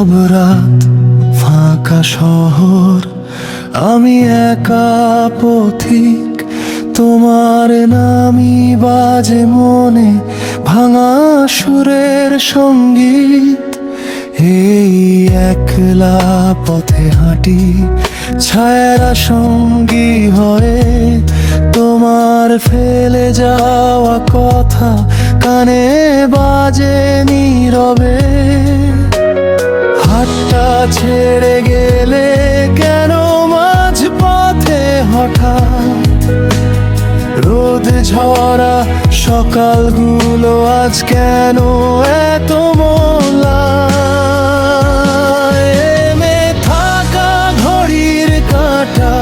নীরব রাত, ফাঁকা শহর, আমি একা পথিক। তোমার নামই বাজে মনে, ভাঙা সুরের সঙ্গীত। এই একলা পথে হাঁটি, ছায়ারা সঙ্গী হয়ে। তোমার ফেলে যাওয়া কথা কানে বাজে নীরবে। হাতটা ছেড়ে গেলে কেন মাঝ পথে হঠাৎ? রোদ ঝরা সকালগুলো আজ কেন এত মোলায়েমে থাকা ঘড়ির কাঁটা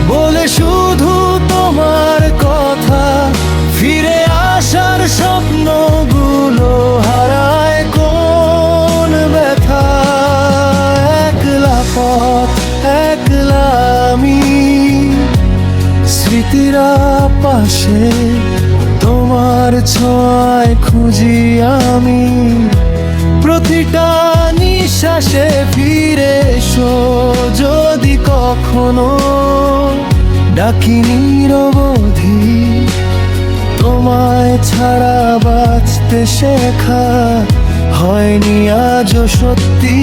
বলে শুধু তোমার কথা। ফিরে আসার স্বপ্নগুলো হারায় কোন ব্যথা। একলা পথ, একলা আমি, স্মৃতিরা পাশে, তোমার ছোঁয়ায় খুঁজি আমি। প্রতিটা নিঃশ্বাসে ফিরে এসো যদি কখনো। ডাকি নিরবধি, তোমায় ছাড়া বাঁচতে শেখা হয়নি আজও সত্যি।